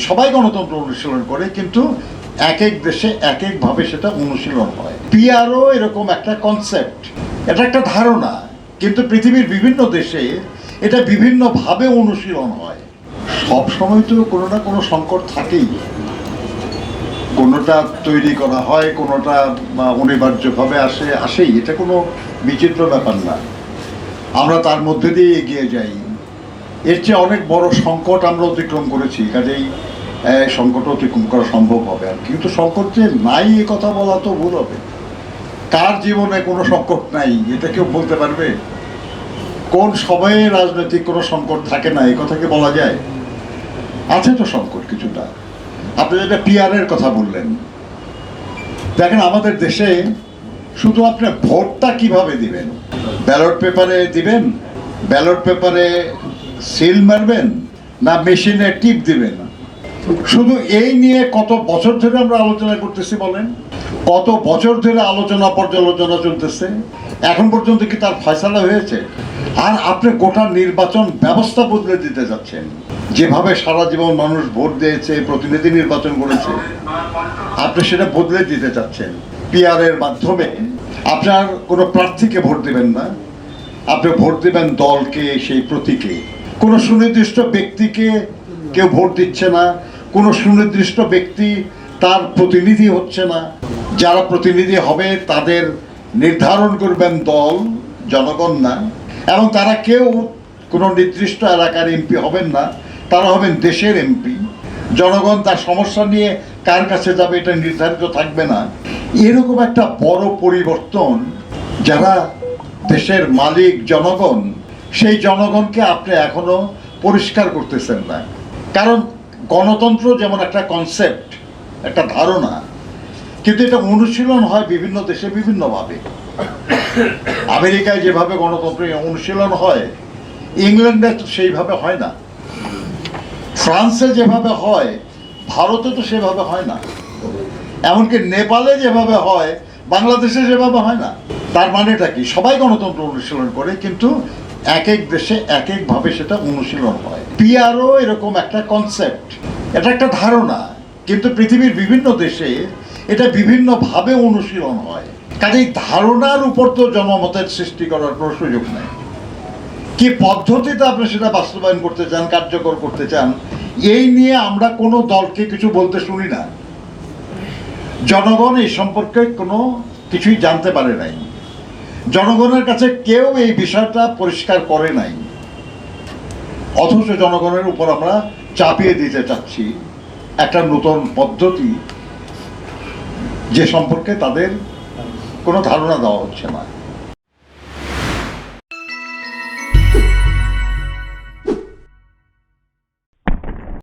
সবাই গণতন্ত্র অনুশীলন করে, কিন্তু এক এক দেশে এক একভাবে সেটা অনুশীলন হয়। পিআরও এরকম একটা কনসেপ্ট, এটা একটা ধারণা, কিন্তু পৃথিবীর বিভিন্ন দেশে এটা বিভিন্নভাবে অনুশীলন হয়। সব সময় তো কোনো না কোনো সংকট থাকেই, কোনোটা তৈরি করা হয়, কোনোটা অনিবার্যভাবে আসেই, এটা কোনো বিচিত্র ব্যাপার না। আমরা তার মধ্যে দিয়ে এগিয়ে যাই। এর চেয়ে অনেক বড় সংকট আমরা অতিক্রম করেছি, কাজেই সংকট অতিক্রম করা সম্ভব হবে। আর কিন্তু সংকট যে নাই এ কথা বলা তো ভুল হবে। কার জীবনে কোনো সংকট নাই এটা কেউ বলতে পারবে? কোন সময়ে রাজনৈতিক কোনো সংকট থাকে না, এই কথা কি বলা যায়? আছে তো সংকট কিছুটা। আপনি যেটা পিআরের কথা বললেন, দেখেন আমাদের দেশে শুধু আপনি ভোটটা কিভাবে দিবেন, ব্যালট পেপারে দিবেন, ব্যালট পেপারে সিল মারবেন, না মেশিনে টিপ দিবেন, শুধু এই নিয়ে কত বছর ধরে আমরা আলোচনা করতেছি বলেন? কত বছর ধরে আলোচনা পর্যালোচনা চলতেছে, এখন পর্যন্ত কি তার ফয়সালা হয়েছে? আর আপনি গোটা নির্বাচন ব্যবস্থা বদলে দিতে যাচ্ছেন। যেভাবে সারা জীবন মানুষ ভোট দিয়েছে, প্রতিনিধি নির্বাচন করেছে, আপনি সেটা বদলে দিতে চাচ্ছেন। পিআরের মাধ্যমে আপনার কোনো প্রার্থীকে ভোট দিবেন না, আপনি ভোট দিবেন দলকে, সেই প্রতীকে। কোনো সুনির্দিষ্ট ব্যক্তিকে কেউ ভোট দিচ্ছে না, কোনো সুনির্দিষ্ট ব্যক্তি তার প্রতিনিধি হচ্ছে না। যারা প্রতিনিধি হবে তাদের নির্ধারণ করবেন দল, জনগণ না। এবং তারা কেউ কোনো নির্দিষ্ট এলাকার এমপি হবেন না, তারা হবেন দেশের এমপি। জনগণ তার সমস্যা নিয়ে কার কাছে যাবে এটা নির্ধারিত থাকবে না। এরকম একটা বড় পরিবর্তন, যারা দেশের মালিক জনগণ, সেই জনগণকে আপনি এখনো পরিষ্কার করতেছেন না। কারণ গণতন্ত্র যেমন একটা কনসেপ্ট, একটা ধারণা, কিন্তু এটা অনুশীলন হয় বিভিন্ন দেশে বিভিন্নভাবে। আমেরিকায় যেভাবে গণতন্ত্র অনুশীলন হয়, ইংল্যান্ডে তো সেইভাবে হয় না। ফ্রান্সে যেভাবে হয়, ভারতে তো সেভাবে হয় না। এমনকি নেপালে যেভাবে হয়, বাংলাদেশে যেভাবে হয় না। তার মানেটা কি? সবাই গণতন্ত্র অনুশীলন করে, কিন্তু এক এক দেশে এক একভাবে সেটা অনুশীলন হয়। পিআরও এরকম একটা কনসেপ্ট, এটা একটা ধারণা, কিন্তু পৃথিবীর বিভিন্ন দেশে এটা বিভিন্নভাবে অনুশীলন হয়। কাজেই ধারণার উপর তো জনমতের সৃষ্টি করার কোনো সুযোগ নেই। কি পদ্ধতিতে আপনি সেটা বাস্তবায়ন করতে চান, কার্যকর করতে চান, এই নিয়ে আমরা কোনো দলকে কিছু বলতে শুনি না। জনগণ এই সম্পর্কে কোনো কিছুই জানতে পারে নাই। জনগণের কাছে কেউ এই বিষয়টা পরিষ্কার করে নাই, অথচ জনগণের উপর আমরা চাপিয়ে দিতে চাচ্ছি একটা নতুন পদ্ধতি, যে সম্পর্কে তাদের কোনো ধারণা দেওয়া হচ্ছে না।